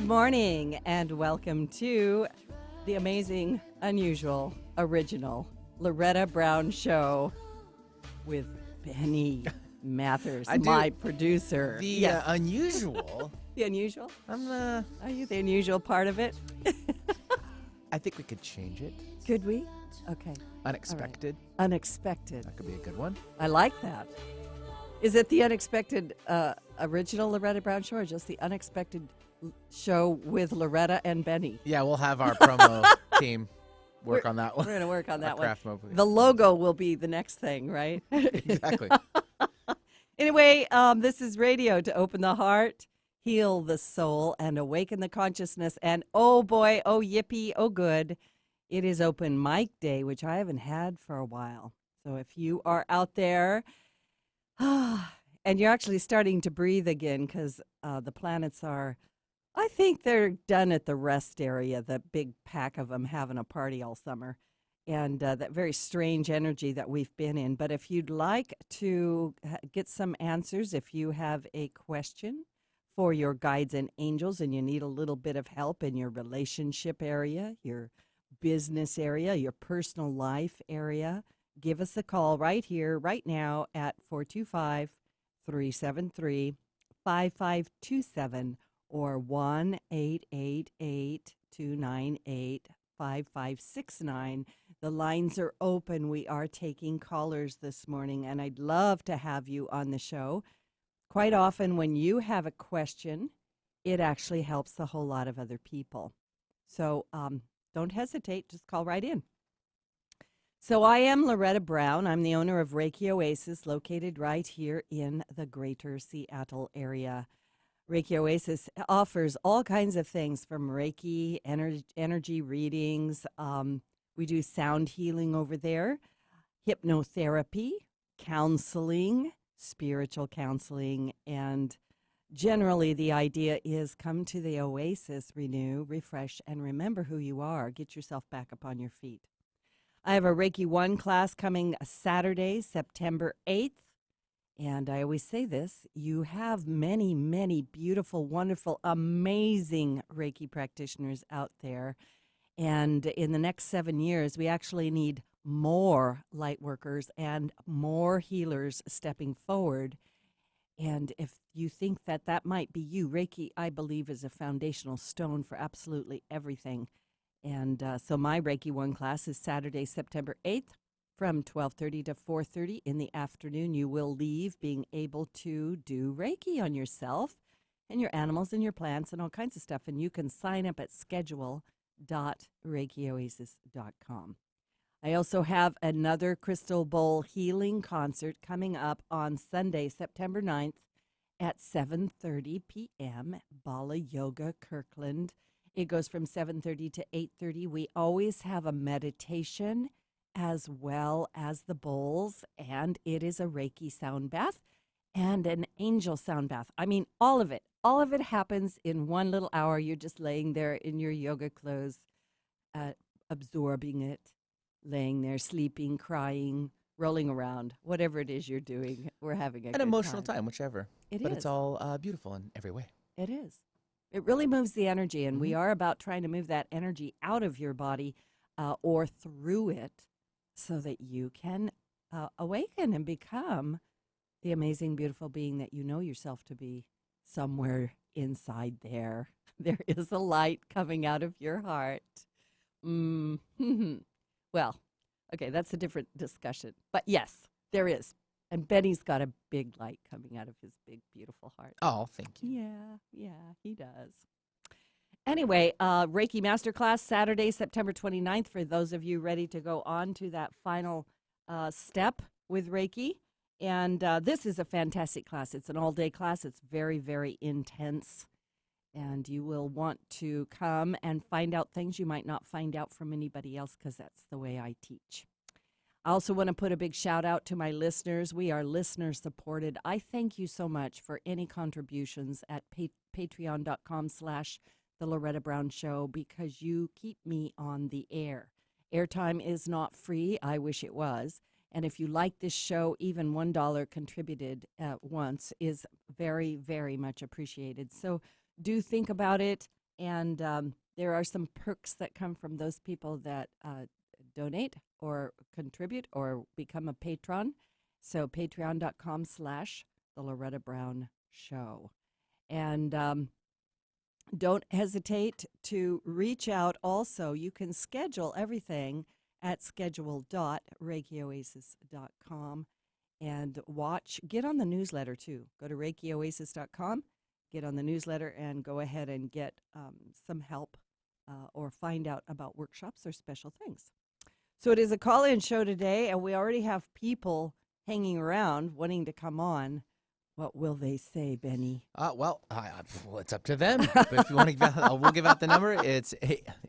morning, and welcome to the amazing, unusual, original Loretta Brown Show with Benny Mathers, my producer. The unusual. The unusual? Are you the unusual part of it? I think we could change it. Could we? Okay. Unexpected. Right. Unexpected. That could be a good one. I like that. Is it the unexpected original Loretta Brown Show, or just the unexpected show with Loretta and Benny? Yeah, we'll have our promo team work on that one. We're going to work on that one. Mode, the logo will be the next thing, right? Exactly. Anyway, this is radio to open the heart, heal the soul, and awaken the consciousness. And oh boy, oh yippee, oh good, it is open mic day, which I haven't had for a while. So if you are out there, and you're actually starting to breathe again because the planets are, I think they're done at the rest area, the big pack of them having a party all summer, and that very strange energy that we've been in. But if you'd like to get some answers, if you have a question for your guides and angels and you need a little bit of help in your relationship area, your business area, your personal life area, give us a call right here, right now at 425-373-5527 or 1-888-298-5569. The lines are open. We are taking callers this morning, and I'd love to have you on the show. Quite often when you have a question, it actually helps a whole lot of other people. So don't hesitate. Just call right in. So I am Loretta Brown. I'm the owner of Reiki Oasis, located right here in the greater Seattle area. Reiki Oasis offers all kinds of things from Reiki, energy readings. We do sound healing over there, hypnotherapy, counseling, spiritual counseling, and generally the idea is come to the Oasis, renew, refresh, and remember who you are. Get yourself back up on your feet. I have a Reiki 1 class coming Saturday, September 8th. And I always say this, you have many, many beautiful, wonderful, amazing Reiki practitioners out there. And in the next 7 years, we actually need more light workers and more healers stepping forward. And if you think that that might be you, Reiki, I believe, is a foundational stone for absolutely everything. And so my Reiki 1 class is Saturday, September 8th from 12:30 to 4:30 in the afternoon. You will leave being able to do Reiki on yourself and your animals and your plants and all kinds of stuff. And you can sign up at schedule.reikioasis.com. I also have another crystal bowl healing concert coming up on Sunday, September 9th at 7:30 p.m. Bala Yoga, Kirkland. It goes from 7:30 to 8:30. We always have a meditation as well as the bowls, and it is a Reiki sound bath and an angel sound bath. I mean, all of it. All of it happens in 1 little hour. You're just laying there in your yoga clothes, absorbing it, laying there, sleeping, crying, rolling around, whatever it is you're doing. We're having an emotional time, whichever. But is. It's all beautiful in every way. It is. It really moves the energy, and we are about trying to move that energy out of your body or through it so that you can awaken and become the amazing, beautiful being that you know yourself to be somewhere inside there. There is a light coming out of your heart. Well, okay, that's a different discussion. But yes, there is. And Benny's got a big light coming out of his big, beautiful heart. Oh, thank you. Yeah, he does. Anyway, Reiki Masterclass, Saturday, September 29th, for those of you ready to go on to that final step with Reiki. And this is a fantastic class. It's an all-day class. It's very, very intense. And you will want to come and find out things you might not find out from anybody else, because that's the way I teach. I also want to put a big shout out to my listeners. We are listener supported. I thank you so much for any contributions at patreon.com/The Loretta Brown Show, because you keep me on the air. Airtime is not free. I wish it was. And if you like this show, even $1 contributed once is very, very much appreciated. So do think about it. And there are some perks that come from those people that donate or contribute or become a patron. So patreon.com/The Loretta Brown Show. And don't hesitate to reach out also. You can schedule everything at schedule.reikioasis.com and get on the newsletter too. Go to reikioasis.com, get on the newsletter, and go ahead and get some help or find out about workshops or special things. So it is a call-in show today, and we already have people hanging around wanting to come on. What will they say, Benny? Well, it's up to them. But if you want to, we'll give out the number. It's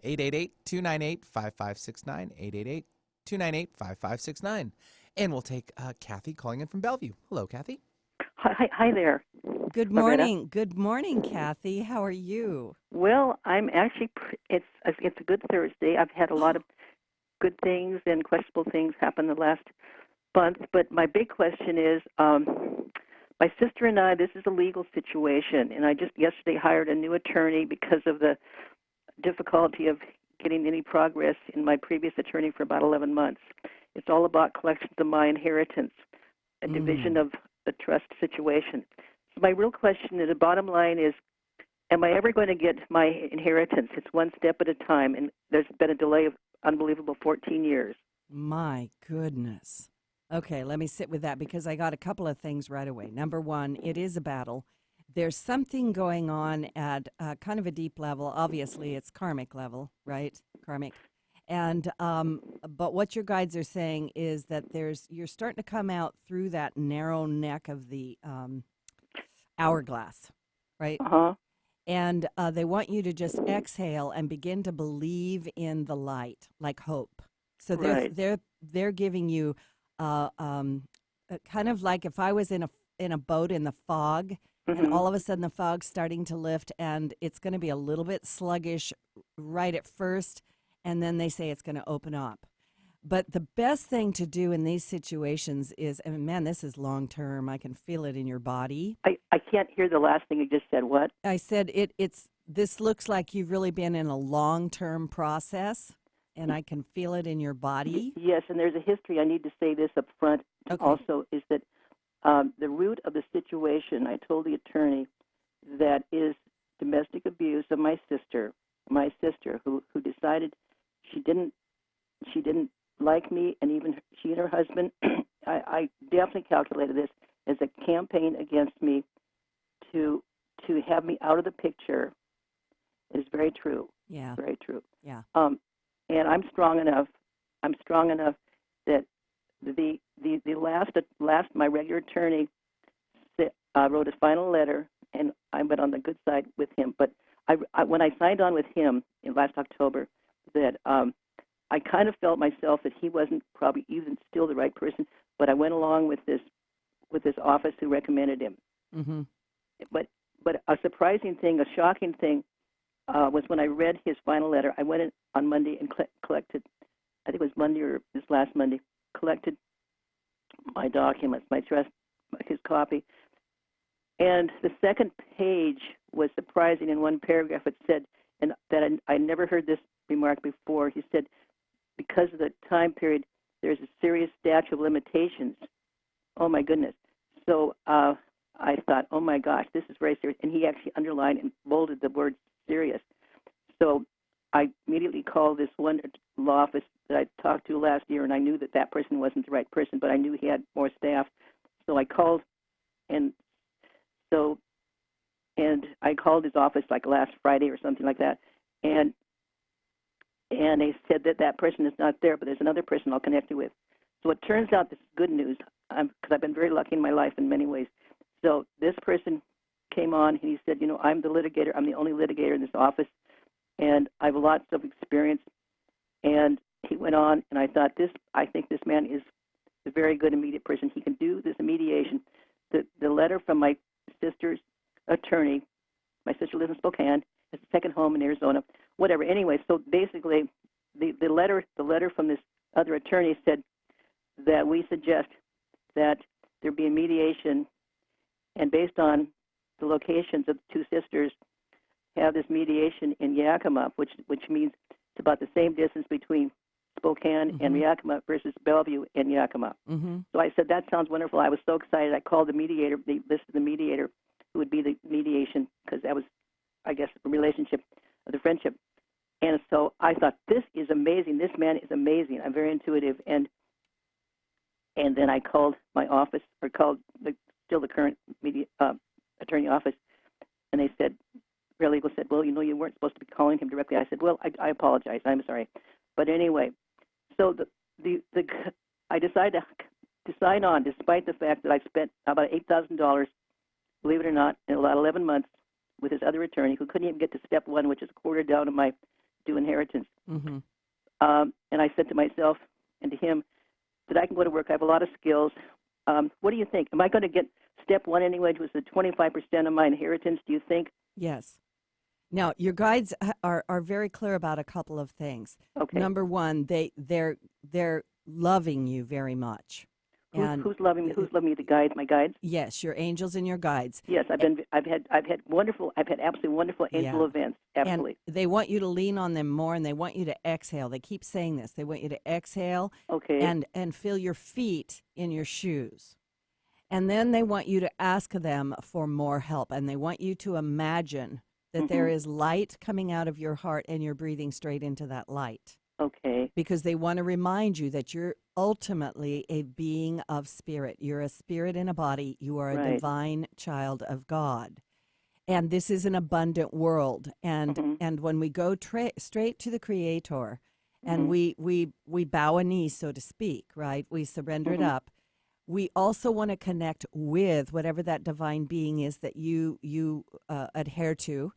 888-298-5569, 888-298-5569. And we'll take Kathy calling in from Bellevue. Hello, Kathy. Hi there. Good Loretta. morning. Good morning, Kathy. How are you? Well, I'm actually, it's a good Thursday. I've had a lot of good things and questionable things happen the last month. But my big question is, my sister and I, this is a legal situation, and I just yesterday hired a new attorney because of the difficulty of getting any progress in my previous attorney for about 11 months. It's all about collections of my inheritance, a division of the trust situation. So my real question is, the bottom line is, am I ever going to get my inheritance? It's one step at a time, and there's been a delay of unbelievable 14 years. My goodness. Okay, let me sit with that because I got a couple of things right away. Number one, it is a battle. There's something going on at kind of a deep level. Obviously, it's karmic level, right? Karmic. And but what your guides are saying is that you're starting to come out through that narrow neck of the hourglass, right? Uh-huh. And they want you to just exhale and begin to believe in the light, like hope. So they're giving you kind of like if I was in a boat in the fog, and all of a sudden the fog's starting to lift, and it's going to be a little bit sluggish right at first, and then they say it's going to open up. But the best thing to do in these situations is, and man, this is long term. I can feel it in your body. I can't hear the last thing you just said. What? I said this looks like you've really been in a long term process, and I can feel it in your body. Yes, and there's a history. I need to say this up front also, is that the root of the situation, I told the attorney, that is domestic abuse of my sister who decided she didn't like me, and even she and her husband, I definitely calculated this as a campaign against me to have me out of the picture. It is very true. Yeah. Very true. Yeah. And I'm strong enough that the last my regular attorney wrote a final letter, and I went on the good side with him. But I when I signed on with him in last October, that I kind of felt myself that he wasn't probably even still the right person. But I went along with this office who recommended him. Mm-hmm. But a surprising thing, a shocking thing, was when I read his final letter. I went in on Monday and collected, I think it was Monday or this last Monday, collected my documents, my trust, his copy. And the second page was surprising. In one paragraph it said, and that I never heard this remark before, he said, because of the time period, there's a serious statute of limitations. Oh, my goodness. So I thought, oh, my gosh, this is very serious. And he actually underlined and bolded the word serious. So I immediately called this one law office that I talked to last year, and I knew that person wasn't the right person, but I knew he had more staff. So I called, and I called his office like last Friday or something like that, and they said that person is not there, but there's another person I'll connect you with. So it turns out this is good news, because I've been very lucky in my life in many ways. So this person came on, and he said, I'm the litigator. I'm the only litigator in this office, and I have lots of experience. And he went on, and I thought, I think this man is a very good immediate person. He can do this mediation. The letter from my sister's attorney, my sister lives in Spokane, has a second home in Arizona, whatever. Anyway, so basically the letter from this other attorney said that we suggest that there be a mediation, and based on the locations of the two sisters, have this mediation in Yakima, which means it's about the same distance between Spokane and Yakima versus Bellevue and Yakima. Mm-hmm. So I said, that sounds wonderful. I was so excited. I called the mediator, they listed the mediator who would be the mediation, because that was, I guess, the relationship, the friendship. And so I thought, this is amazing. This man is amazing. I'm very intuitive. And then I called my office, or called still the current attorney office, and they said, paralegal said, well, you weren't supposed to be calling him directly. I said, well, I apologize. I'm sorry. But anyway, so I decided to sign on, despite the fact that I spent about $8,000, believe it or not, in about 11 months with his other attorney, who couldn't even get to step one, which is a quarter down of my due inheritance. Mm-hmm. And I said to myself and to him that I can go to work. I have a lot of skills. What do you think? Am I going to get step one anyway, which was the 25% of my inheritance, do you think? Yes. Now, your guides are very clear about a couple of things. Okay. Number one, they're loving you very much. Who's loving me? Who's loving me? The guides, my guides. Yes, your angels and your guides. Yes, I've had absolutely wonderful angel events. Absolutely. And they want you to lean on them more, and they want you to exhale. They keep saying this. They want you to exhale. Okay. And feel your feet in your shoes. And then they want you to ask them for more help, and they want you to imagine that there is light coming out of your heart, and you're breathing straight into that light. Okay. Because they want to remind you that you're ultimately a being of spirit. You're a spirit in a body. You are a divine child of God. And this is an abundant world. And when we go straight to the Creator, and we bow a knee, so to speak, right? We surrender it up. We also want to connect with whatever that divine being is that you adhere to,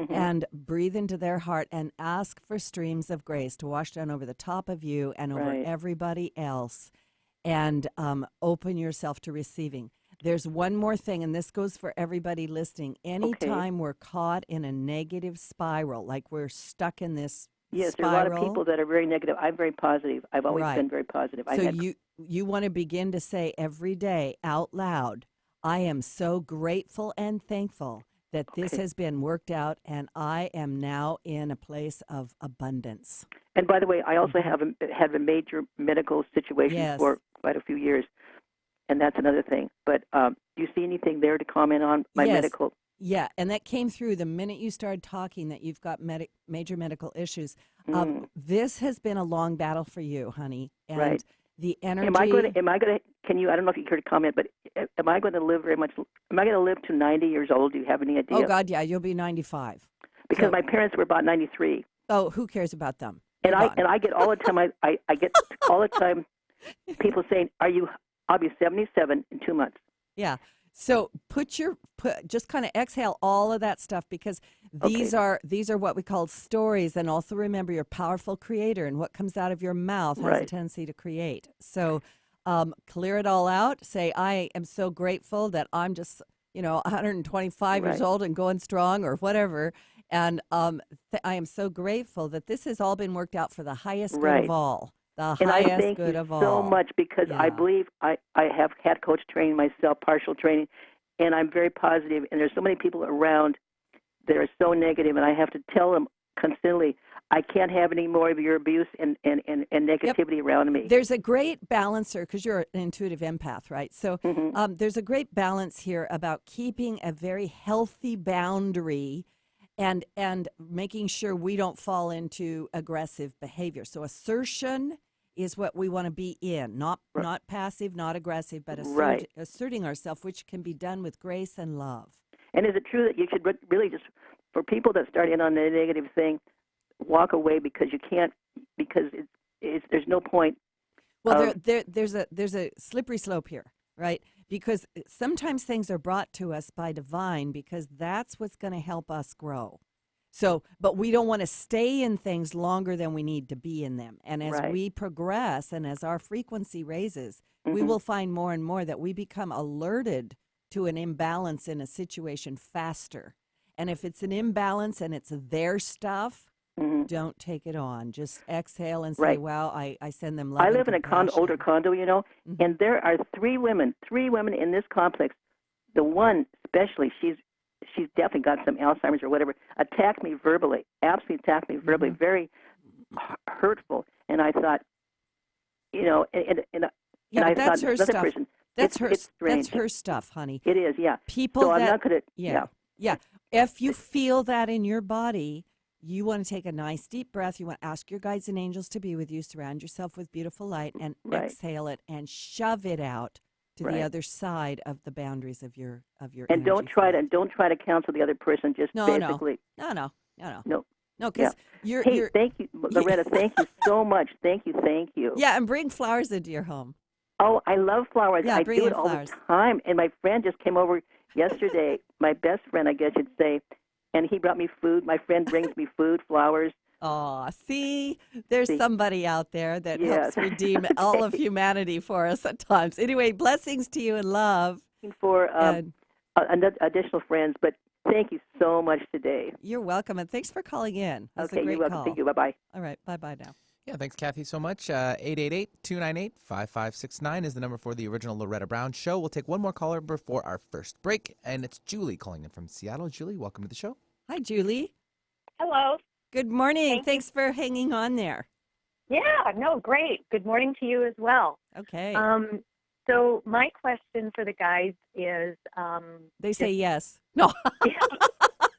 and breathe into their heart and ask for streams of grace to wash down over the top of you and over everybody else, and open yourself to receiving. There's one more thing, and this goes for everybody listening. Anytime we're caught in a negative spiral, like we're stuck in this Yes, spiral, there are a lot of people that are very negative. I'm very positive. I've always been very positive. So you want to begin to say every day out loud, I am so grateful and thankful that this has been worked out, and I am now in a place of abundance. And by the way, I also have a major medical situation for quite a few years, and that's another thing. But do you see anything there to comment on my medical? Yeah, and that came through the minute you started talking that you've got major medical issues. This has been a long battle for you, honey. And the energy. Am I going to? Can you? I don't know if you care to comment, but am I going to live very much? Am I going to live to 90 years old? Do you have any idea? Oh God, yeah, you'll be 95. Because my parents were about 93. Oh, who cares about them? And I get all the time. I get all the time people saying, I'll be 77 in 2 months. Yeah. So just kind of exhale all of that stuff, because these are what we call stories. And also remember, you're a powerful creator, and what comes out of your mouth has a tendency to create. So clear it all out. Say, I am so grateful that I'm just 125 years old and going strong, or whatever. And I am so grateful that this has all been worked out for the highest good of all. The highest good of all. And I thank you so much, because I believe I have had coach training myself, partial training, and I'm very positive. And there's so many people around that are so negative, and I have to tell them constantly, I can't have any more of your abuse and negativity around me. There's a great balancer, because you're an intuitive empath, right? So there's a great balance here about keeping a very healthy boundary and making sure we don't fall into aggressive behavior. So assertion is what we want to be in, not passive, not aggressive, but asserting ourselves, which can be done with grace and love. And is it true that you should really just, for people that start in on the negative thing, walk away, because you can't, because there's no point? Well, there's a slippery slope here, right? Because sometimes things are brought to us by divine, because that's what's going to help us grow. So, but we don't want to stay in things longer than we need to be in them. And as we progress, and as our frequency raises, we will find more and more that we become alerted to an imbalance in a situation faster. And if it's an imbalance and it's their stuff, don't take it on. Just exhale and say, wow, I send them love. I live in an older condo, and there are three women in this complex. The one especially, she's definitely got some Alzheimer's or whatever, attacked me verbally, absolutely attacked me verbally, very hurtful. And I thought, and Yeah, I but that's thought her another stuff. person, That's her. it's strange. That's her stuff, honey. It is, yeah. People so I'm that, not going to, yeah. If you feel that in your body, you want to take a nice deep breath. You want to ask your guides and angels to be with you. Surround yourself with beautiful light and Right. exhale it and shove it out to the Right. other side of the boundaries of your And don't energy try field. to counsel the other person. Just basically, no, no. because Hey, you're thank you, Loretta. Thank you so much. Thank you. yeah, and bring flowers into your home. Oh, I love flowers. Yeah, I bring do in it all flowers. the time. And my friend just came over yesterday, my best friend, I guess you'd say, and he brought me food. My friend brings me food, flowers. Oh, see, there's See. somebody out there that Yes. helps redeem all of humanity for us at times. Anyway, blessings to you and love. For And additional friends, but thank you so much today. you're welcome, and thanks for calling in. That's Okay, a great you're welcome. call. Thank you. Bye-bye. All right, bye-bye now. Yeah, thanks, Kathy, so much. 888-298-5569 is the number for the original Loretta Brown show. We'll take one more caller before our first break, and it's Julie calling in from Seattle. Julie, welcome to the show. Hi, Julie. Hello. Good morning. Thank you. Thanks for hanging on there. Yeah, no, great. Good morning to you as well. Okay. So my question for the guys is, They say yes. No.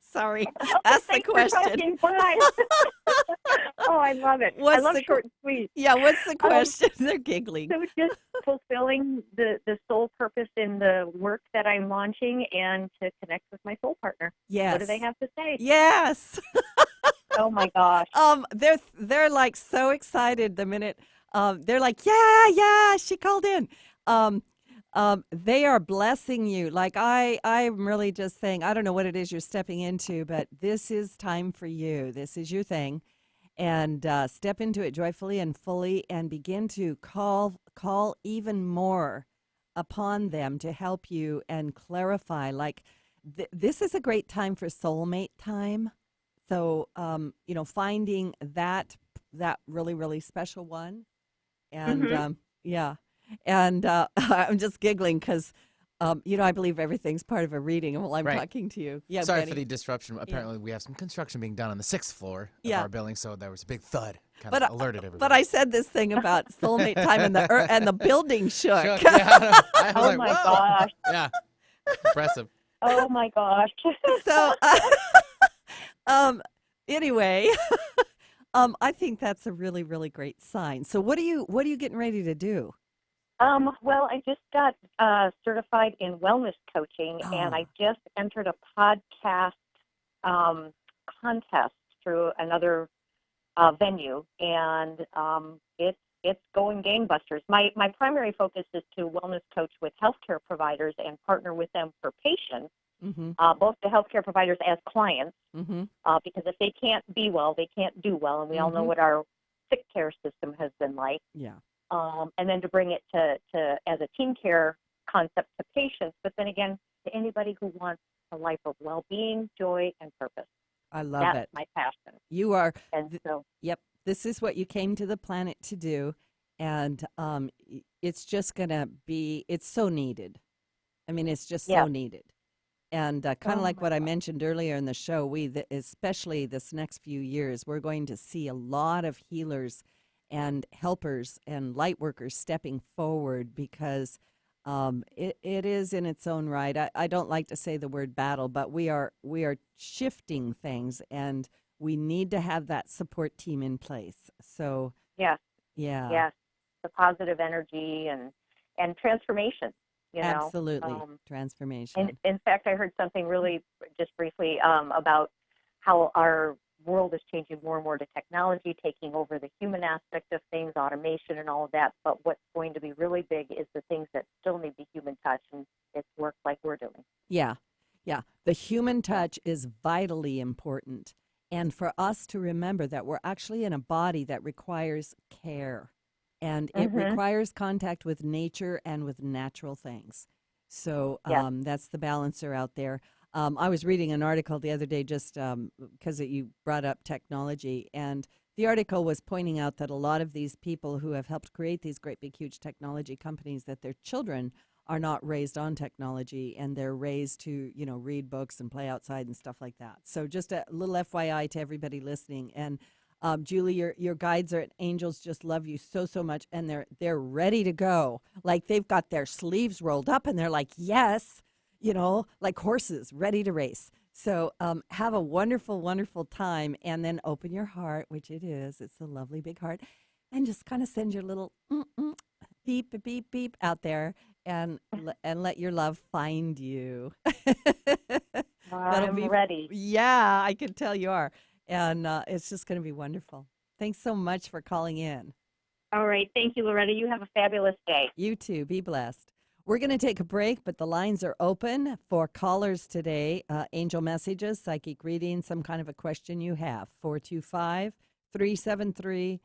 Sorry. That's the thanks for question. talking. Bye. Oh, I love it. What's I love the short and sweet. Yeah, what's the question? They're giggling. So just fulfilling the soul purpose in the work that I'm launching and to connect with my soul partner. Yes. What do they have to say? Yes. Oh my gosh. They're like so excited the minute they're like, yeah, she called in. They are blessing you. Like I'm really just saying, I don't know what it is you're stepping into, but this is time for you. This is your thing. And step into it joyfully and fully and begin to call even more upon them to help you and clarify. Like this is a great time for soulmate time. So, finding that really, really special one. And, yeah. And I'm just giggling because, I believe everything's part of a reading while I'm Right. talking to you. Yeah, Sorry Benny. for the disruption. Apparently, we have some construction being done on the 6th floor of Yeah. our building, so there was a big thud. Kind But, of alerted everybody. But I said this thing about soulmate time and the building shook. Shook, yeah. I was Oh like, my whoa. gosh. Yeah. Impressive. Oh my gosh. So, anyway, I think that's a really, really great sign. So what are you getting ready to do? Well, I just got certified in wellness coaching, and I just entered a podcast contest through another venue, and it's going gangbusters. My primary focus is to wellness coach with healthcare providers and partner with them for patients, Mm-hmm. both the healthcare providers as clients, Mm-hmm. because if they can't be well, they can't do well, and we all know Mhm. what our sick care system has been like. Yeah. And then to bring it to as a team care concept to patients, but then again to anybody who wants a life of well-being, joy, and purpose. I love That's it. my passion. You are. And so, Yep. This is what you came to the planet to do, and it's just gonna be. It's so needed. I mean, it's just so Yeah. needed. And kind of Oh like my what I God. mentioned earlier in the show, especially this next few years, we're going to see a lot of healers and helpers and light workers stepping forward because it is in its own right. I don't like to say the word battle, but we are shifting things, and we need to have that support team in place. So yes, yeah, yes, the positive energy and transformation. You know, absolutely transformation. in fact, I heard something really just briefly about how our world is changing more and more to technology, taking over the human aspect of things, automation and all of that. But what's going to be really big is the things that still need the human touch, and it's work like we're doing. Yeah. The human touch is vitally important. And for us to remember that we're actually in a body that requires care. And it requires contact with nature and with natural things. So Yeah. that's the balancer out there. I was reading an article the other day just because you brought up technology. And the article was pointing out that a lot of these people who have helped create these great big huge technology companies, that their children are not raised on technology, and they're raised to, read books and play outside and stuff like that. So just a little FYI to everybody listening. And Julie, your guides are angels just love you so, so much, and they're ready to go. Like they've got their sleeves rolled up, and they're like, yes, like horses ready to race. So have a wonderful, wonderful time, and then open your heart, which it is. It's a lovely big heart, and just kind of send your little beep, beep, beep, beep out there, and let your love find you. I'm ready. Yeah, I can tell you are. And it's just going to be wonderful. Thanks so much for calling in. All right. Thank you, Loretta. You have a fabulous day. You too. Be blessed. We're going to take a break, but the lines are open for callers today. Angel messages, psychic reading, some kind of a question you have. 425-373-5527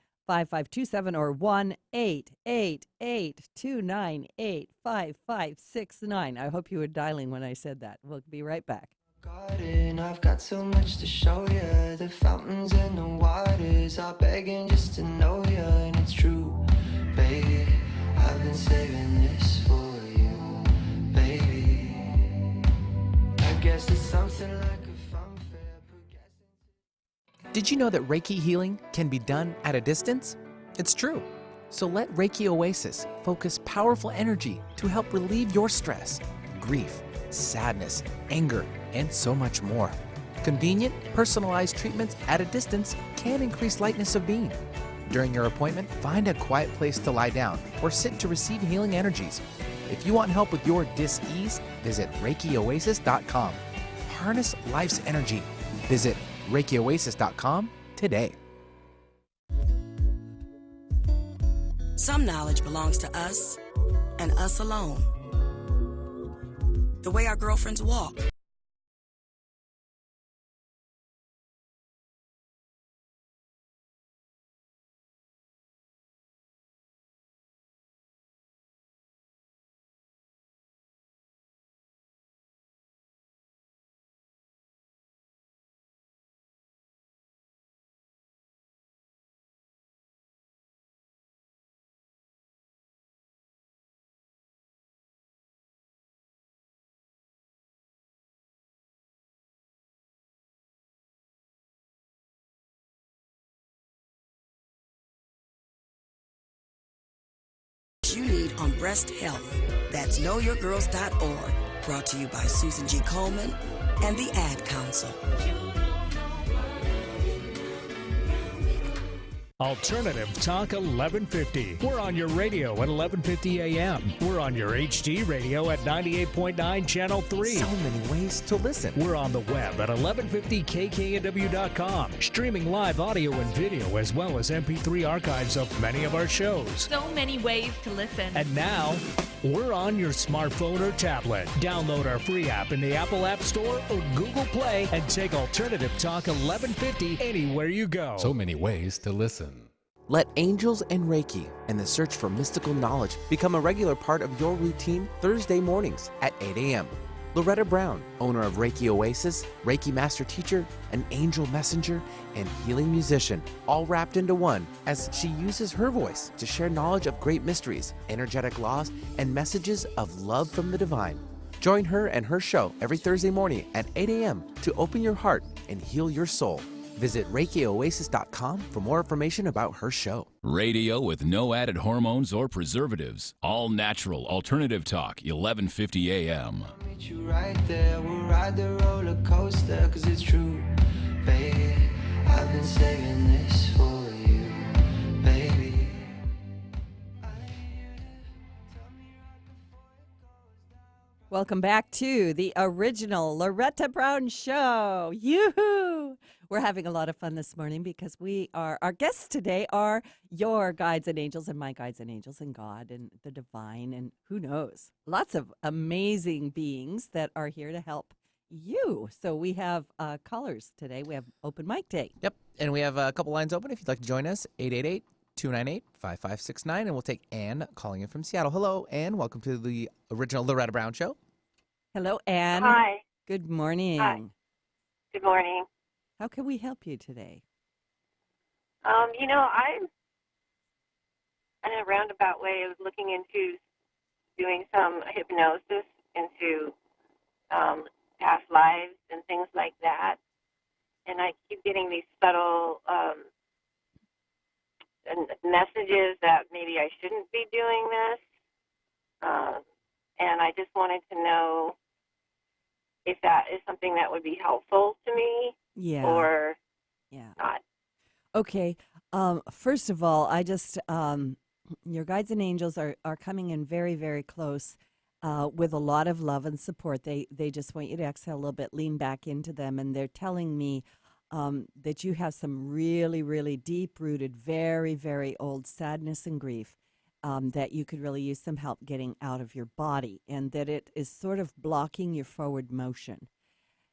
or 1-888-298-5569. I hope you were dialing when I said that. We'll be right back. Garden, I've got so much to show you. The fountains and the waters are begging just to know you. And it's true, baby, I've been saving this for you, baby. I guess it's something like a funfair. Did you know that Reiki healing can be done at a distance? It's true. So let Reiki Oasis focus powerful energy to help relieve your stress, grief, sadness, anger, and so much more. Convenient, personalized treatments at a distance can increase lightness of being. During your appointment, find a quiet place to lie down or sit to receive healing energies. If you want help with your dis-ease, visit ReikiOasis.com. Harness life's energy. Visit ReikiOasis.com today. Some knowledge belongs to us and us alone. The way our girlfriends walk. You need on breast health. That's knowyourgirls.org. Brought to you by Susan G. Coleman and the Ad Council. Alternative Talk 1150. We're on your radio at 1150 a.m. We're on your HD radio at 98.9 Channel 3. So many ways to listen. We're on the web at 1150kknw.com, streaming live audio and video as well as MP3 archives of many of our shows. So many ways to listen. And now, we're on your smartphone or tablet. Download our free app in the Apple App Store or Google Play and take Alternative Talk 1150 anywhere you go. So many ways to listen. Let angels and Reiki and the search for mystical knowledge become a regular part of your routine Thursday mornings at 8 a.m. Loretta Brown, owner of Reiki Oasis, Reiki Master Teacher, an angel messenger, and healing musician, all wrapped into one as she uses her voice to share knowledge of great mysteries, energetic laws, and messages of love from the divine. Join her and her show every Thursday morning at 8 a.m. to open your heart and heal your soul. Visit ReikiOasis.com for more information about her show. Radio with no added hormones or preservatives. All natural alternative talk, 1150 a.m. I'll meet you right there. We'll ride the roller coaster, 'cause it's true, baby. I've been saving this for you, baby. Welcome back to the original Loretta Brown Show. Yoo-hoo! We're having a lot of fun this morning because our guests today are your guides and angels and my guides and angels and God and the divine and who knows. Lots of amazing beings that are here to help you. So we have callers today. We have open mic day. Yep, and we have a couple lines open if you'd like to join us, 888-298-5569, and we'll take Ann calling in from Seattle. Hello, Ann. Welcome to the original Loretta Brown Show. Hello, Ann. Hi. Good morning. Hi. Good morning. How can we help you today? I'm in a roundabout way of looking into doing some hypnosis into past lives and things like that. And I keep getting these subtle messages that maybe I shouldn't be doing this. And I just wanted to know if that is something that would be helpful to me or not. Okay. First of all, I just your guides and angels are coming in very, very close with a lot of love and support. They just want you to exhale a little bit, lean back into them, and they're telling me that you have some really, really deep-rooted, very, very old sadness and grief that you could really use some help getting out of your body, and that it is sort of blocking your forward motion.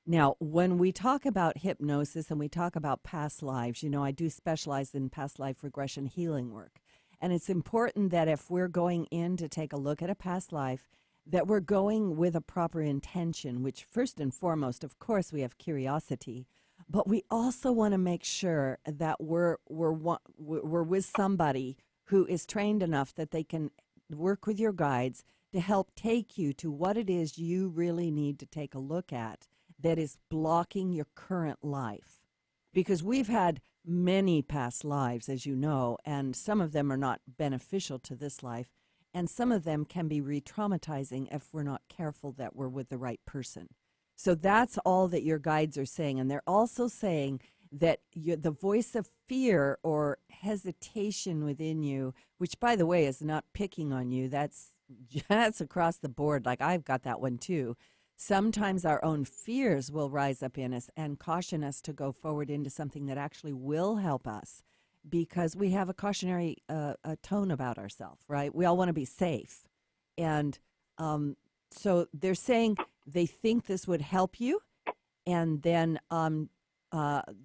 Now, when we talk about hypnosis and we talk about past lives, I do specialize in past life regression healing work. And it's important that if we're going in to take a look at a past life, that we're going with a proper intention, which first and foremost, of course, we have curiosity, but we also want to make sure that we're with somebody who is trained enough that they can work with your guides to help take you to what it is you really need to take a look at that is blocking your current life. Because we've had many past lives, as you know, and some of them are not beneficial to this life, and some of them can be re-traumatizing if we're not careful that we're with the right person. So that's all that your guides are saying. And they're also saying that the voice of fear or hesitation within you, which, by the way, is not picking on you, that's across the board. Like, I've got that one too. Sometimes our own fears will rise up in us and caution us to go forward into something that actually will help us, because we have a cautionary tone about ourselves, right? We all want to be safe. And so they're saying they think this would help you, and then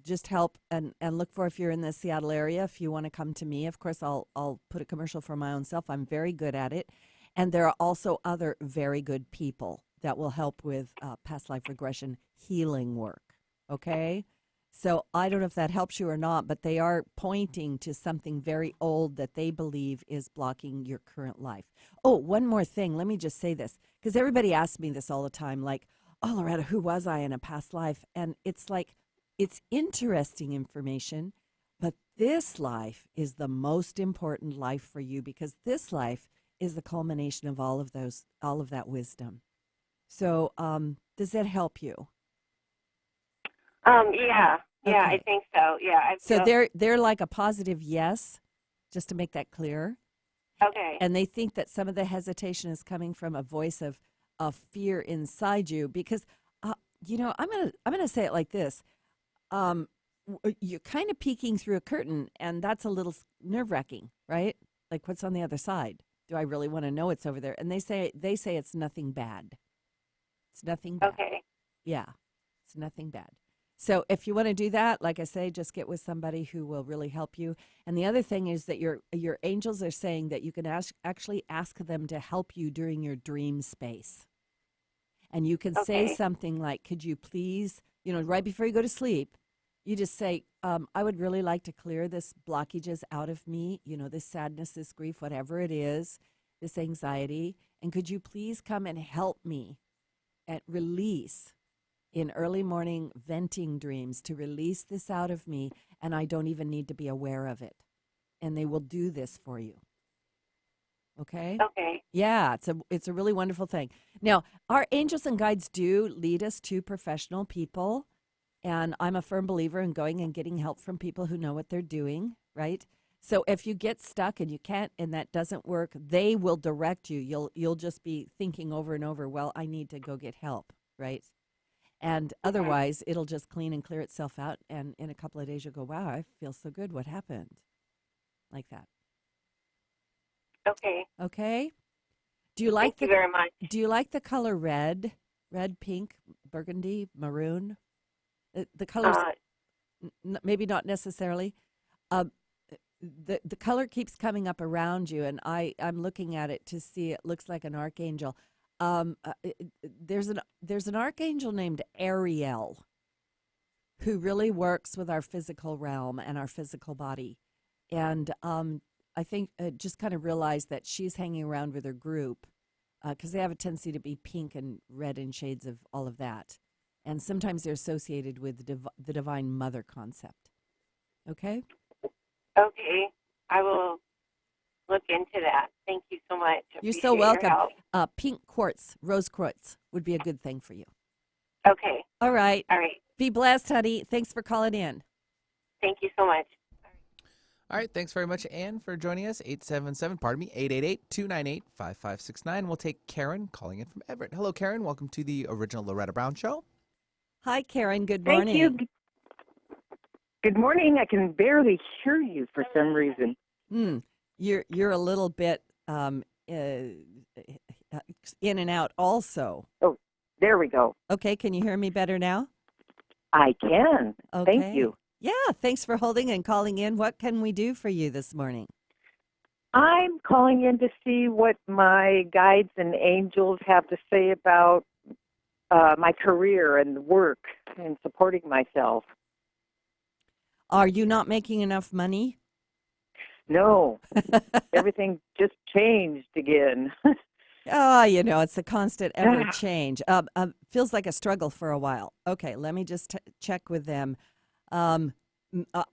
just help and look for, if you're in the Seattle area, if you want to come to me. Of course, I'll put a commercial for my own self. I'm very good at it. And there are also other very good people that will help with past life regression healing work, okay? So I don't know if that helps you or not, but they are pointing to something very old that they believe is blocking your current life. Oh, one more thing. Let me just say this, because everybody asks me this all the time, like, oh, Loretta, who was I in a past life? And it's like, it's interesting information, but this life is the most important life for you, because this life is the culmination of all of that wisdom. So does that help you? Yeah, Okay. I think so. Yeah. So they're like a positive yes, just to make that clear. Okay. And they think that some of the hesitation is coming from a voice of fear inside you, because I'm gonna say it like this: you're kind of peeking through a curtain, and that's a little nerve-wracking, right? Like, what's on the other side? Do I really want to know what's over there? And they say it's nothing bad. It's nothing bad. Okay. Yeah, it's nothing bad. So if you want to do that, like I say, just get with somebody who will really help you. And the other thing is that your angels are saying that you can actually ask them to help you during your dream space. And you can say something like, could you please, right before you go to sleep, you just say, I would really like to clear this blockages out of me, this sadness, this grief, whatever it is, this anxiety. And could you please come and help me at release in early morning venting dreams, to release this out of me, and I don't even need to be aware of it. And they will do this for you. Okay? Okay. Yeah, it's a really wonderful thing. Now, our angels and guides do lead us to professional people, and I'm a firm believer in going and getting help from people who know what they're doing, right? So if you get stuck and you can't, and that doesn't work, they will direct you. You'll just be thinking over and over, well, I need to go get help, right? And otherwise, it'll just clean and clear itself out, and in a couple of days, you'll go, wow, I feel so good. What happened? Like that. Okay. Okay? Do you like Thank you very much. Do you like the color red? Red, pink, burgundy, maroon? The colors, maybe not necessarily. The color keeps coming up around you, and I'm looking at it to see. It looks like an archangel. There's an archangel named Ariel who really works with our physical realm and our physical body, and I think just kind of realized that she's hanging around with her group, because they have a tendency to be pink and red and shades of all of that. And sometimes they're associated with the Divine Mother concept. Okay? Okay. I will look into that. Thank you so much. You're so Appreciate welcome. your help. Pink quartz, rose quartz would be a good thing for you. Okay. All right. All right. Be blessed, honey. Thanks for calling in. Thank you so much. All right, thanks very much, Ann, for joining us. 888-298-5569. We'll take Karen calling in from Everett. Hello, Karen. Welcome to the original Loretta Brown Show. Hi, Karen. Good morning. Thank you. Good morning. I can barely hear you for some reason. You're a little bit in and out also. Oh, there we go. Okay, can you hear me better now? I can. Okay. Thank you. Yeah, thanks for holding and calling in. What can we do for you this morning? I'm calling in to see what my guides and angels have to say about my career and work and supporting myself. Are you not making enough money? No. Everything just changed again. It's a constant ever change. Feels like a struggle for a while. Okay, let me just check with them. I'm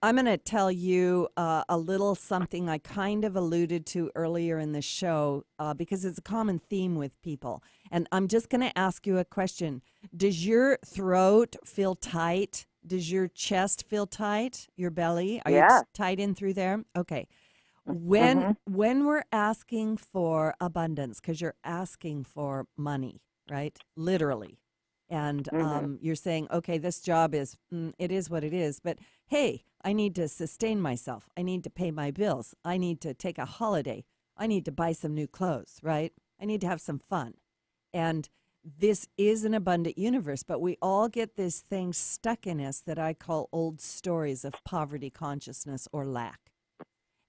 going to tell you a little something I kind of alluded to earlier in the show because it's a common theme with people. And I'm just going to ask you a question. Does your throat feel tight? Does your chest feel tight? Your belly? Are you tight in through there? Okay. When we're asking for abundance, because you're asking for money, right? Literally. And you're saying, okay, this job is, it is what it is. But hey, I need to sustain myself. I need to pay my bills. I need to take a holiday. I need to buy some new clothes, right? I need to have some fun. And this is an abundant universe, but we all get this thing stuck in us that I call old stories of poverty consciousness or lack.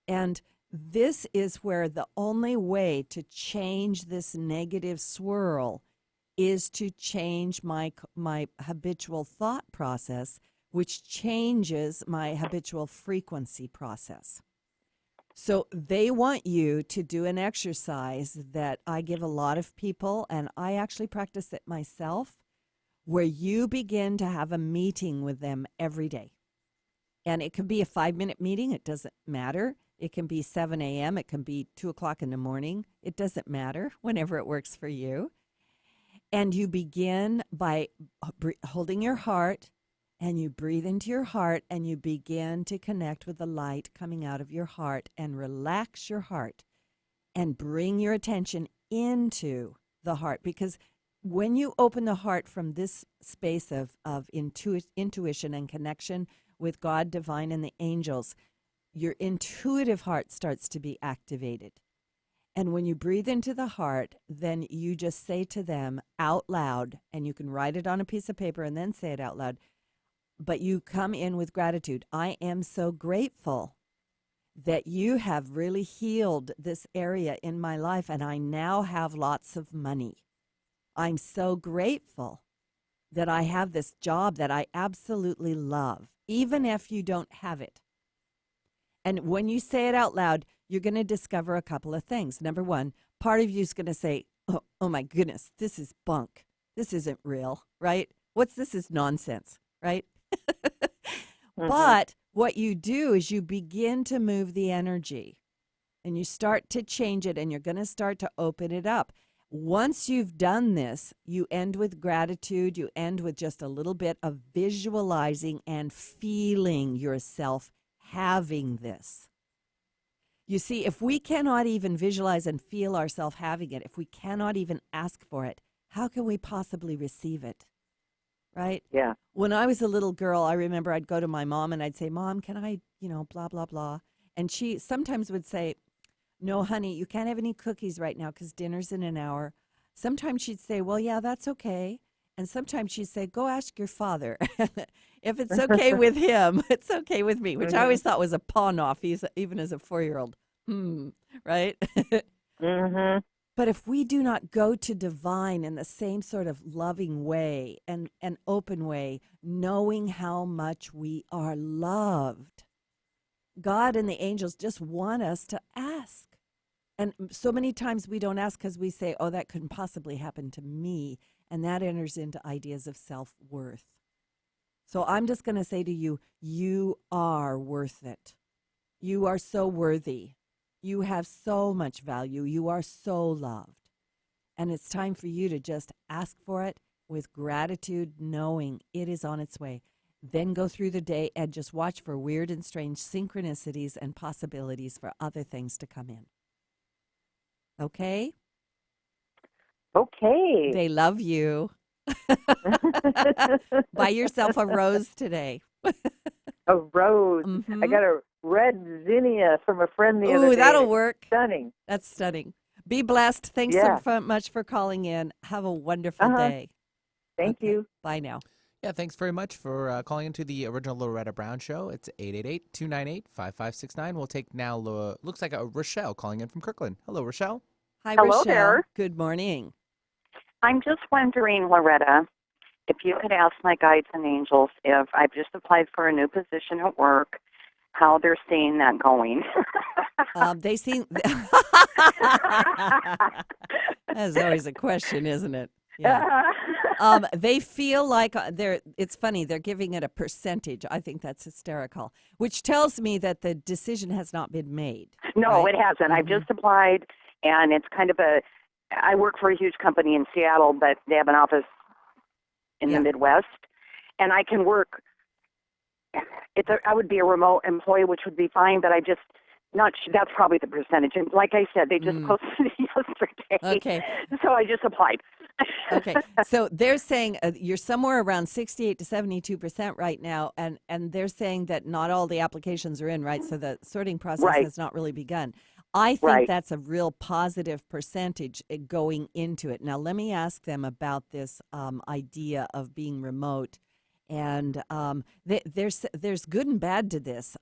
And this is where the only way to change this negative swirl is to change my habitual thought process, which changes my habitual frequency process. So they want you to do an exercise that I give a lot of people, and I actually practice it myself, where you begin to have a meeting with them every day. And it can be a 5-minute meeting. It doesn't matter. It can be 7 a.m. It can be 2 o'clock in the morning. It doesn't matter, whenever it works for you. And you begin by holding your heart, and you breathe into your heart, and you begin to connect with the light coming out of your heart, and relax your heart and bring your attention into the heart. Because when you open the heart from this space of intuition and connection with God, divine, and the angels, your intuitive heart starts to be activated. And when you breathe into the heart, then you just say to them out loud, and you can write it on a piece of paper and then say it out loud, but you come in with gratitude. I am so grateful that you have really healed this area in my life, and I now have lots of money. I'm so grateful that I have this job that I absolutely love, even if you don't have it. And when you say it out loud, you're going to discover a couple of things. Number one, part of you is going to say, oh my goodness, this is bunk. This isn't real, right? What's this is nonsense, right? But what you do is you begin to move the energy, and you start to change it, and you're going to start to open it up. Once you've done this, you end with gratitude. You end with just a little bit of visualizing and feeling yourself having this. You see, if we cannot even visualize and feel ourselves having it, if we cannot even ask for it, how can we possibly receive it? Right? Yeah. When I was a little girl, I remember I'd go to my mom and I'd say, Mom, can I, blah, blah, blah. And she sometimes would say, no, honey, you can't have any cookies right now because dinner's in an hour. Sometimes she'd say, well, yeah, that's okay. And sometimes she'd say, go ask your father. If it's okay with him, it's okay with me, which I always thought was a pawn off, even as a 4-year-old. Right? But if we do not go to divine in the same sort of loving way and an open way, knowing how much we are loved, God and the angels just want us to ask. And so many times we don't ask because we say, oh, that couldn't possibly happen to me. And that enters into ideas of self-worth. So I'm just going to say to you, you are worth it. You are so worthy. You have so much value. You are so loved. And it's time for you to just ask for it with gratitude, knowing it is on its way. Then go through the day and just watch for weird and strange synchronicities and possibilities for other things to come in. Okay? Okay. They love you. Buy yourself a rose today. A rose. Mm-hmm. I got a red zinnia from a friend the other day. Ooh, that'll work. Stunning. That's stunning. Be blessed. Thanks so much for calling in. Have a wonderful day. Thank you. Bye now. Yeah, thanks very much for calling into the original Loretta Brown Show. It's 888-298-5569. We'll take now, looks like a Rochelle calling in from Kirkland. Hello, Rochelle. Hi, Hello Rochelle. there. Good morning. I'm just wondering, Loretta, if you could ask my guides and angels if I've just applied for a new position at work, how they're seeing that going. They seem... That's always a question, isn't it? Yeah. They feel like it's funny, they're giving it a percentage. I think that's hysterical, which tells me that the decision has not been made. No, right? it hasn't. I've just applied, and it's kind of I work for a huge company in Seattle, but they have an office in the Midwest, and I can work. I would be a remote employee, which would be fine, but that's probably the percentage. And like I said, they just posted it yesterday. Okay. So I just applied. Okay. So they're saying you're somewhere around 68 to 72% right now, and they're saying that not all the applications are in, right? So the sorting process has not really begun. I think that's a real positive percentage going into it. Now, let me ask them about this idea of being remote. And there's good and bad to this.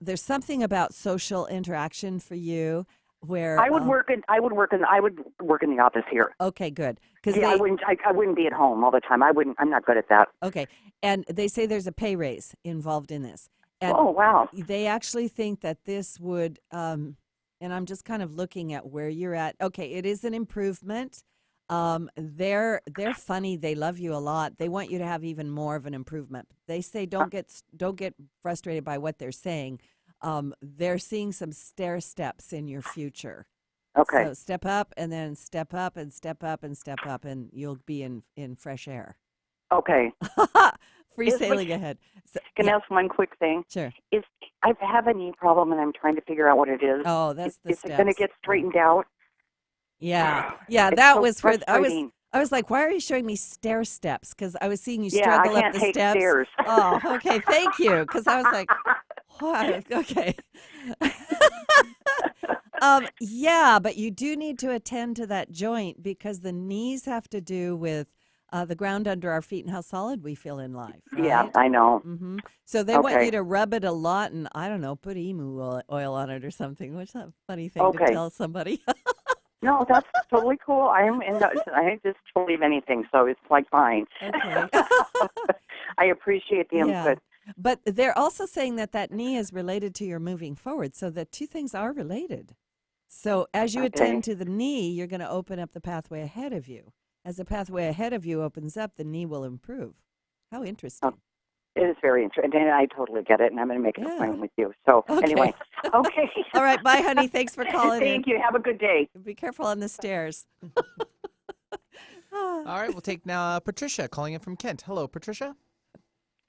There's something about social interaction for you where I would work in the office here. Okay, good. Because I wouldn't be at home all the time. I'm not good at that. Okay, and they say there's a pay raise involved in this. And oh wow! They actually think that this would, and I'm just kind of looking at where you're at. Okay, it is an improvement. They're funny. They love you a lot. They want you to have even more of an improvement. They say don't get frustrated by what they're saying. They're seeing some stair steps in your future. Okay. So step up and then step up and step up and step up, and you'll be in fresh air. Okay. Free sailing ahead. So, can I ask one quick thing? Sure. I have a knee problem, and I'm trying to figure out what it is. Oh, that's the Is steps. it going to get straightened out? Yeah. It's That so was where I was like, why are you showing me stair steps? Because I was seeing you struggle I can't up the take steps. Stairs. Oh, okay. Thank you. Because I was like, what? Okay. Yeah, but you do need to attend to that joint because the knees have to do with the ground under our feet and how solid we feel in life. Right? Yeah, I know. Mm-hmm. So they want you to rub it a lot and, I don't know, put emu oil on it or something, which is a funny thing to tell somebody. No, that's totally cool. I just believe anything, so it's like fine. Okay. I appreciate the input. But they're also saying that knee is related to your moving forward, so the two things are related. So as you attend to the knee, you're going to open up the pathway ahead of you. As the pathway ahead of you opens up, the knee will improve. How interesting. Oh, it is very interesting, and I totally get it, and I'm going to make an appointment with you. So anyway, okay. All right, bye, honey. Thanks for calling in. Thank you. Have a good day. Be careful on the stairs. All right, we'll take now Patricia calling in from Kent. Hello, Patricia.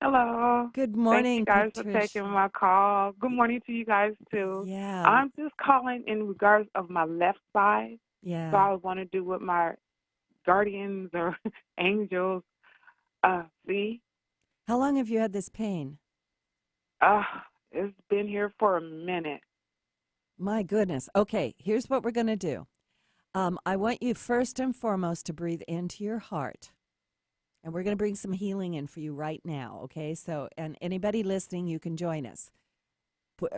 Hello. Good morning, Thank you guys for taking my call. Good morning to you guys, too. Yeah. I'm just calling in regards of my left side. Yeah. So I want to do what my guardians or angels see. How long have you had this pain? It's been here for a minute. My goodness. Okay, here's what we're going to do. I want you first and foremost to breathe into your heart. And we're going to bring some healing in for you right now, okay? So, and anybody listening, you can join us.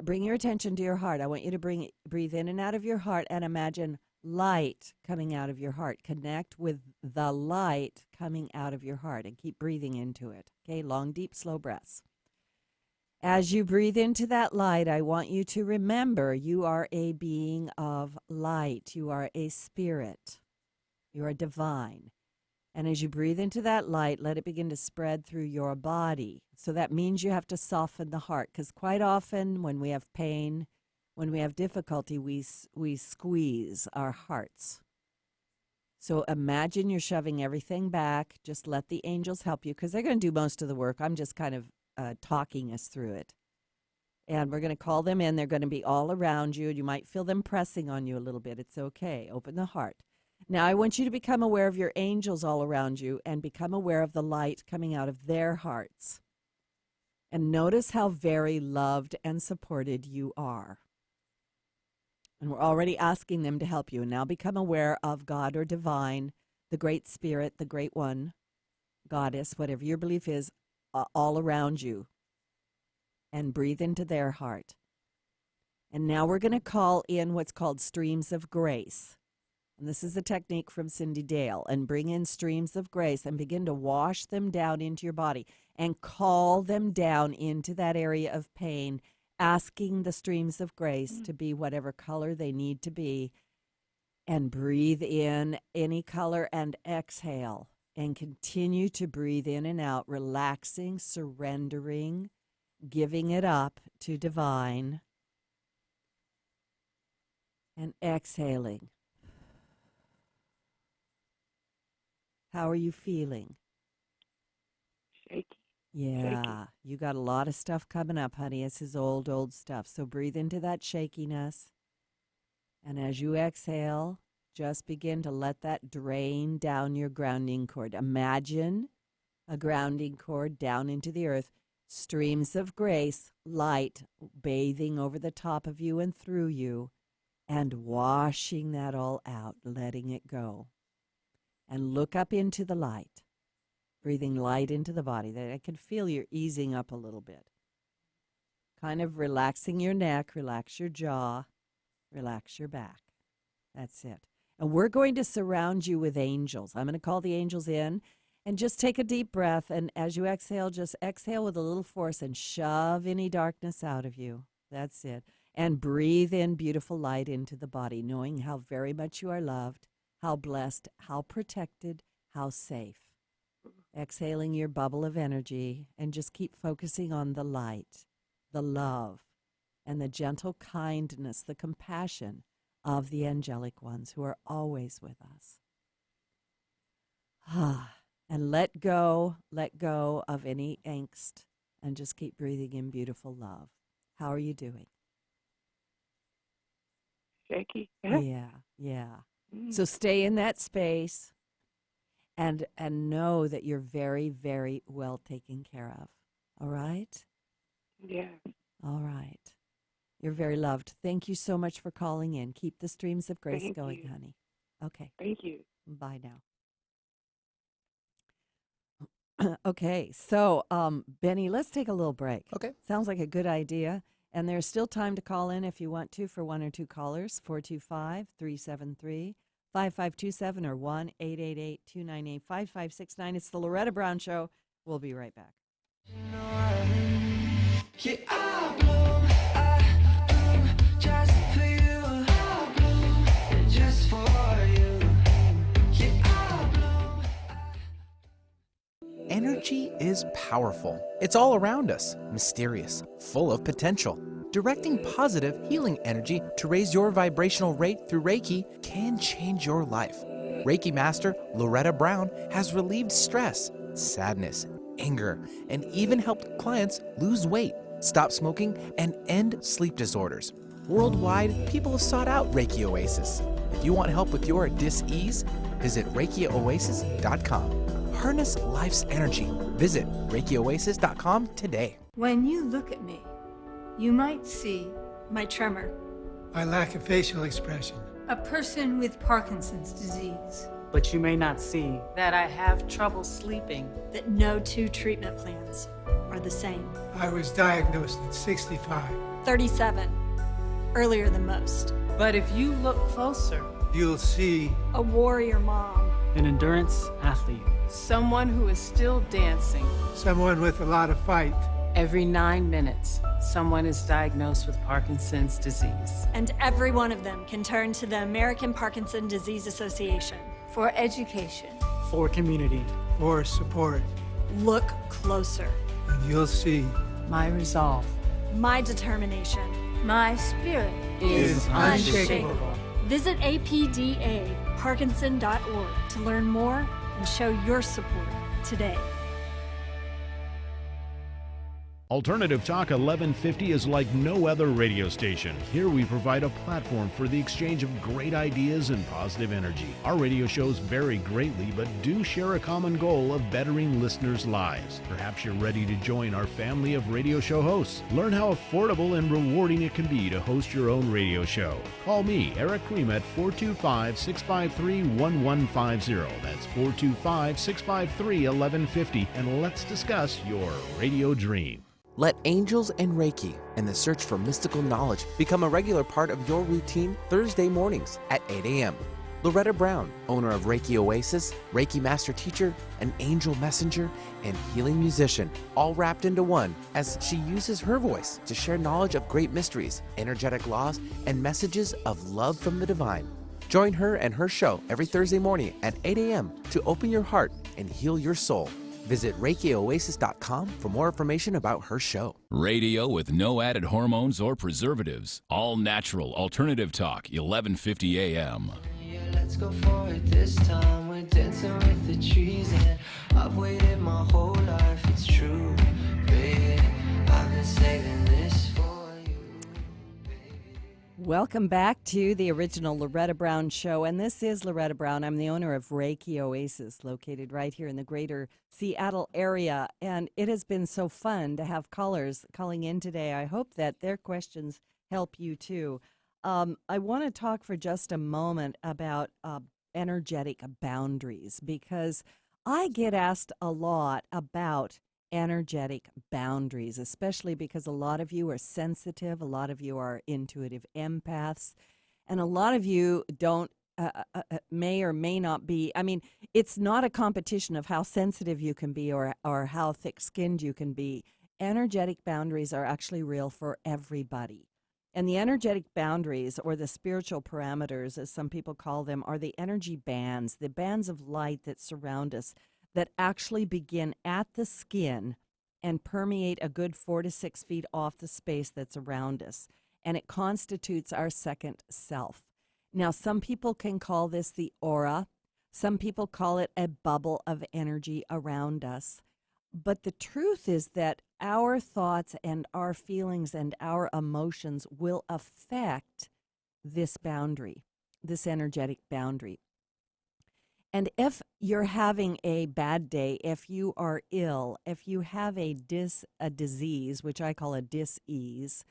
Bring your attention to your heart. I want you to breathe in and out of your heart and imagine light coming out of your heart. Connect with the light coming out of your heart and keep breathing into it, okay? Long, deep, slow breaths. As you breathe into that light, I want you to remember you are a being of light. You are a spirit. You are divine. And as you breathe into that light, let it begin to spread through your body. So that means you have to soften the heart, because quite often when we have pain, when we have difficulty, we squeeze our hearts. So imagine you're shoving everything back. Just let the angels help you, because they're going to do most of the work. I'm just kind of talking us through it. And we're going to call them in. They're going to be all around you. You might feel them pressing on you a little bit. It's okay. Open the heart. Now, I want you to become aware of your angels all around you and become aware of the light coming out of their hearts. And notice how very loved and supported you are. And we're already asking them to help you. And now become aware of God or divine, the great spirit, the great one, goddess, whatever your belief is, all around you. And breathe into their heart. And now we're going to call in what's called streams of grace. And this is a technique from Cindy Dale. And bring in streams of grace and begin to wash them down into your body and call them down into that area of pain, asking the streams of grace to be whatever color they need to be. And breathe in any color and exhale. And continue to breathe in and out, relaxing, surrendering, giving it up to divine, and exhaling. How are you feeling? Shaky. Yeah, Shaky. you got a lot of stuff coming up, honey. This is old stuff. So breathe into that shakiness. And as you exhale, just begin to let that drain down your grounding cord. Imagine a grounding cord down into the earth. Streams of grace, light, bathing over the top of you and through you, and washing that all out, letting it go. And look up into the light, breathing light into the body. I can feel you're easing up a little bit. Kind of relaxing your neck, relax your jaw, relax your back. That's it. And we're going to surround you with angels. I'm going to call the angels in. And just take a deep breath, and as you exhale, just exhale with a little force and shove any darkness out of you. That's it. And breathe in beautiful light into the body, knowing how very much you are loved, how blessed, how protected, how safe. Exhaling your bubble of energy, and just keep focusing on the light, the love, and the gentle kindness, the compassion of the angelic ones who are always with us. And let go of any angst, and just keep breathing in beautiful love. How are you doing? Shaky. Yeah. So stay in that space and know that you're very, very well taken care of. All right? Yeah. All right. You're very loved. Thank you so much for calling in. Keep the streams of grace Thank going, you. honey. Okay. Thank you. Bye now. Okay, so Benny, let's take a little break. Okay. Sounds like a good idea. And there's still time to call in if you want to for one or two callers, 425-373-5527 or 1-888-298-5569. It's the Loretta Brown Show. We'll be right back. Yeah, I bloom just for you. I bloom just for you. Yeah, I bloom. Energy is powerful. It's all around us, mysterious, full of potential. Directing positive, healing energy to raise your vibrational rate through Reiki can change your life. Reiki Master Loretta Brown has relieved stress, sadness, anger, and even helped clients lose weight, stop smoking, and end sleep disorders. Worldwide, people have sought out Reiki Oasis. If you want help with your dis-ease, visit ReikiOasis.com. Harness life's energy. Visit ReikiOasis.com today. When you look at me, you might see my tremor, my lack of facial expression, a person with Parkinson's disease, but you may not see that I have trouble sleeping, that no two treatment plans are the same. I was diagnosed at 65. 37, earlier than most. But if you look closer, You'll see a warrior mom, an endurance athlete, someone who is still dancing, someone with a lot of fight. Every 9 minutes, someone is diagnosed with Parkinson's disease. And every one of them can turn to the American Parkinson Disease Association for education. For community. For support. Look closer. And you'll see. My resolve My determination. My spirit is unshakable. Visit apdaparkinson.org to learn more and show your support today. Alternative Talk 1150 is like no other radio station. Here we provide a platform for the exchange of great ideas and positive energy. Our radio shows vary greatly, but do share a common goal of bettering listeners' lives. Perhaps you're ready to join our family of radio show hosts. Learn how affordable and rewarding it can be to host your own radio show. Call me, Eric Cream, at 425-653-1150. That's 425-653-1150, and let's discuss your radio dream. Let angels and Reiki and the search for mystical knowledge become a regular part of your routine Thursday mornings at 8 a.m. Loretta Brown, owner of Reiki Oasis, Reiki Master Teacher, an angel messenger, and healing musician, all wrapped into one as she uses her voice to share knowledge of great mysteries, energetic laws, and messages of love from the divine. Join her and her show every Thursday morning at 8 a.m. to open your heart and heal your soul. Visit ReikiOasis.com for more information about her show. Radio with no added hormones or preservatives. All natural alternative talk, 1150 a.m. Yeah, let's go for it this time. We're dancing with the trees, and I've waited my whole life. It's true, baby. I've been saving this for you. Welcome back to the original Loretta Brown Show, and this is Loretta Brown. I'm the owner of Reiki Oasis, located right here in the greater Seattle area, and it has been so fun to have callers calling in today. I hope that their questions help you too. I want to talk for just a moment about energetic boundaries, because I get asked a lot about energetic boundaries, especially because a lot of you are sensitive, a lot of you are intuitive empaths, and a lot of you don't may or may not be. I mean, it's not a competition of how sensitive you can be or how thick-skinned you can be. Energetic boundaries are actually real for everybody. And the energetic boundaries, or the spiritual parameters, as some people call them, are the energy bands, the bands of light that surround us, that actually begin at the skin and permeate a good 4 to 6 feet off the space that's around us. And it constitutes our second self. Now, some people can call this the aura. Some people call it a bubble of energy around us. But the truth is that our thoughts and our feelings and our emotions will affect this boundary, this energetic boundary. And if you're having a bad day, if you are ill, if you have a disease, which I call a dis-ease,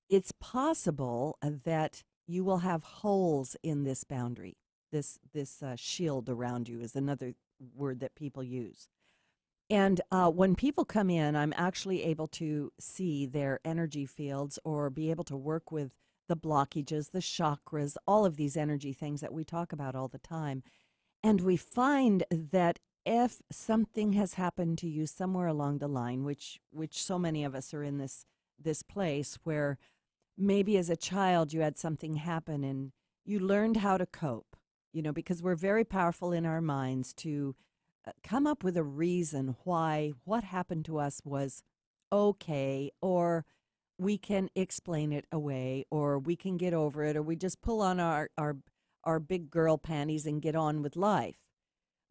it's possible that you will have holes in this boundary. This shield around you is another word that people use. And when people come in, I'm actually able to see their energy fields or be able to work with the blockages, the chakras, all of these energy things that we talk about all the time. And we find that if something has happened to you somewhere along the line, which so many of us are in this place where maybe as a child you had something happen and you learned how to cope, because we're very powerful in our minds to come up with a reason why what happened to us was okay, or we can explain it away, or we can get over it, or we just pull on our big girl panties and get on with life.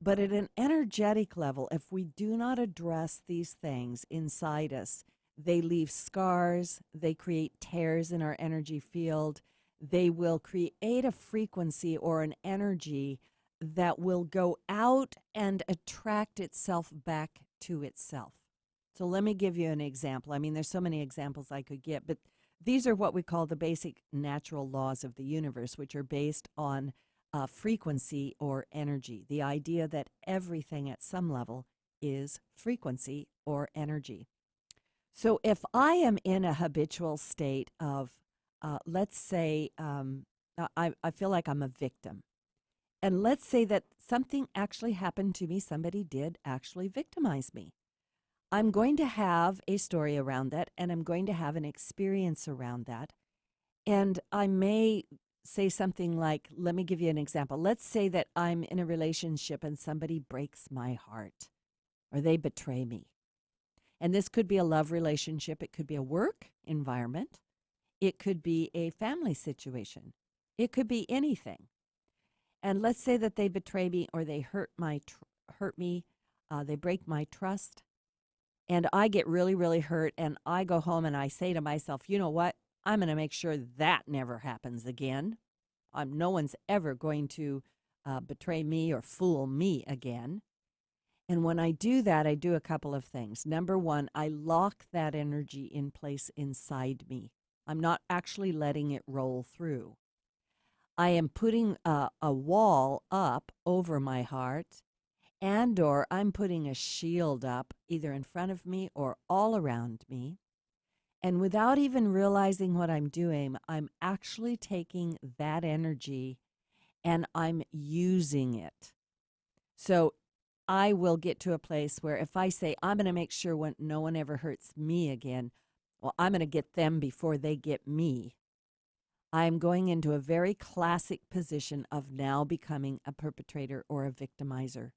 But at an energetic level, if we do not address these things inside us, they leave scars, they create tears in our energy field, they will create a frequency or an energy that will go out and attract itself back to itself. So let me give you an example. I mean, there's so many examples I could get, but these are what we call the basic natural laws of the universe, which are based on frequency or energy. The idea that everything at some level is frequency or energy. So if I am in a habitual state of, let's say, I feel like I'm a victim. And let's say that something actually happened to me. Somebody did actually victimize me. I'm going to have a story around that, and I'm going to have an experience around that. And I may say something like, let me give you an example. Let's say that I'm in a relationship and somebody breaks my heart or they betray me. And this could be a love relationship. It could be a work environment. It could be a family situation. It could be anything. And let's say that they betray me or they hurt me. They break my trust. And I get really, really hurt. And I go home and I say to myself, you know what? I'm going to make sure that never happens again. No one's ever going to betray me or fool me again. And when I do that, I do a couple of things. Number one, I lock that energy in place inside me. I'm not actually letting it roll through. I am putting a wall up over my heart, and or I'm putting a shield up either in front of me or all around me. And without even realizing what I'm doing, I'm actually taking that energy and I'm using it. So I will get to a place where if I say, I'm going to make sure no one ever hurts me again, well, I'm going to get them before they get me. I'm going into a very classic position of now becoming a perpetrator or a victimizer.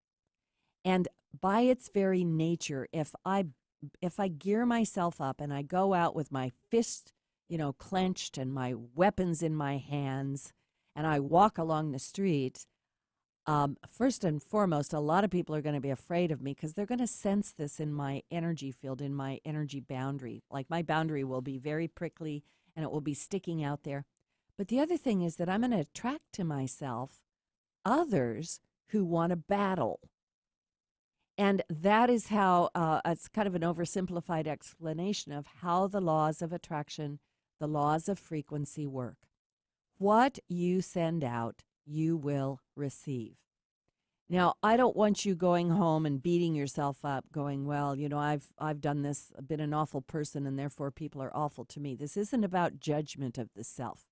And by its very nature, if I gear myself up and I go out with my fist, clenched and my weapons in my hands, and I walk along the street, first and foremost, a lot of people are going to be afraid of me because they're going to sense this in my energy field, in my energy boundary. Like my boundary will be very prickly and it will be sticking out there. But the other thing is that I'm going to attract to myself others who want to battle. And that is how, it's kind of an oversimplified explanation of how the laws of attraction, the laws of frequency work. What you send out, you will receive. Now, I don't want you going home and beating yourself up, going, well, I've done this, I've been an awful person, and therefore people are awful to me. This isn't about judgment of the self.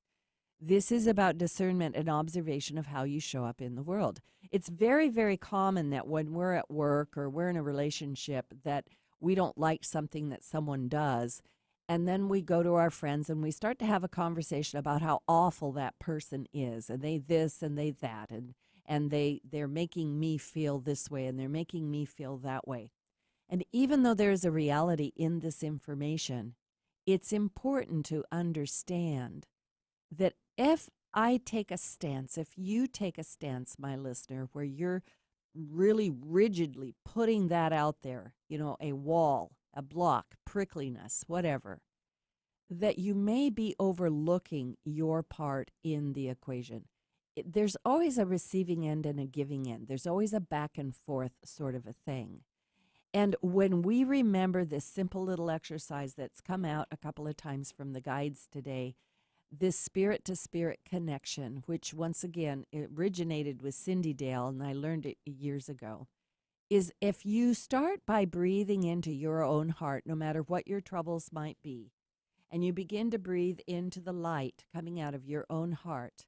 This is about discernment and observation of how you show up in the world. It's very, very common that when we're at work or we're in a relationship that we don't like something that someone does, and then we go to our friends and we start to have a conversation about how awful that person is, and they this and they that, and they're making me feel this way and they're making me feel that way. And even though there's a reality in this information, it's important to understand that if I take a stance, if you take a stance, my listener, where you're really rigidly putting that out there, a wall, a block, prickliness, whatever, that you may be overlooking your part in the equation. There's always a receiving end and a giving end. There's always a back and forth sort of a thing. And when we remember this simple little exercise that's come out a couple of times from the guides today, this spirit-to-spirit connection, which once again it originated with Cindy Dale, and I learned it years ago, is if you start by breathing into your own heart, no matter what your troubles might be, and you begin to breathe into the light coming out of your own heart,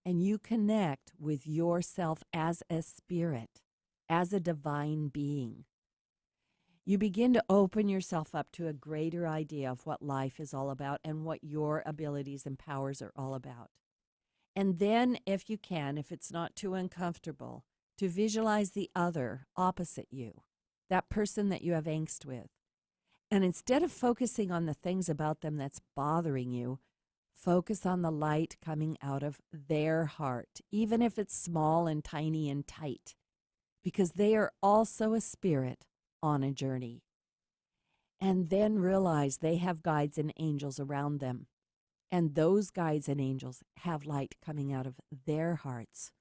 and you connect with yourself as a spirit, as a divine being, you begin to open yourself up to a greater idea of what life is all about and what your abilities and powers are all about. And then, if you can, if it's not too uncomfortable, to visualize the other opposite you, that person that you have angst with. And instead of focusing on the things about them that's bothering you, focus on the light coming out of their heart, even if it's small and tiny and tight, because they are also a spirit on a journey. And then realize they have guides and angels around them. And those guides and angels have light coming out of their hearts.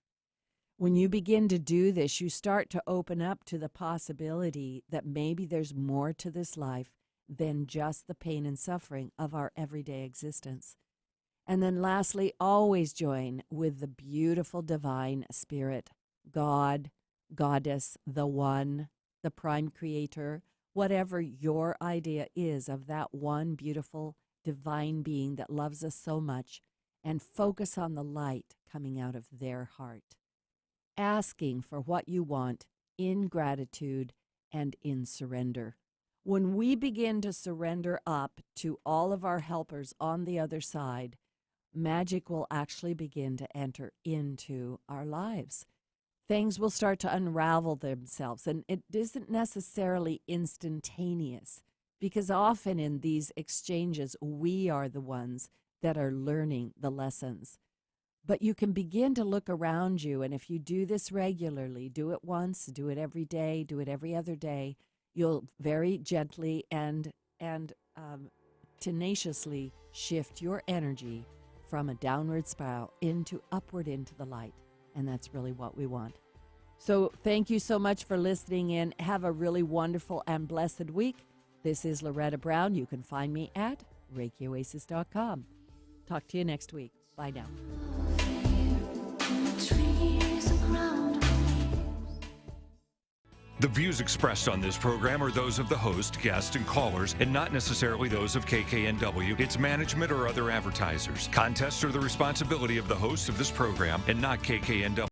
When you begin to do this, you start to open up to the possibility that maybe there's more to this life than just the pain and suffering of our everyday existence. And then lastly, always join with the beautiful divine spirit, God, Goddess, the One, the Prime Creator, whatever your idea is of that one beautiful divine being that loves us so much, and focus on the light coming out of their heart, asking for what you want in gratitude and in surrender. When we begin to surrender up to all of our helpers on the other side, magic will actually begin to enter into our lives. Things will start to unravel themselves, and it isn't necessarily instantaneous, because often in these exchanges, we are the ones that are learning the lessons. But you can begin to look around you, and if you do this regularly, do it once, do it every day, do it every other day, you'll very gently and tenaciously shift your energy from a downward spiral upward into the light. And that's really what we want. So thank you so much for listening in. Have a really wonderful and blessed week. This is Loretta Brown. You can find me at ReikiOasis.com. Talk to you next week. Bye now. The views expressed on this program are those of the host, guests, and callers, and not necessarily those of KKNW, its management, or other advertisers. Contests are the responsibility of the host of this program and not KKNW.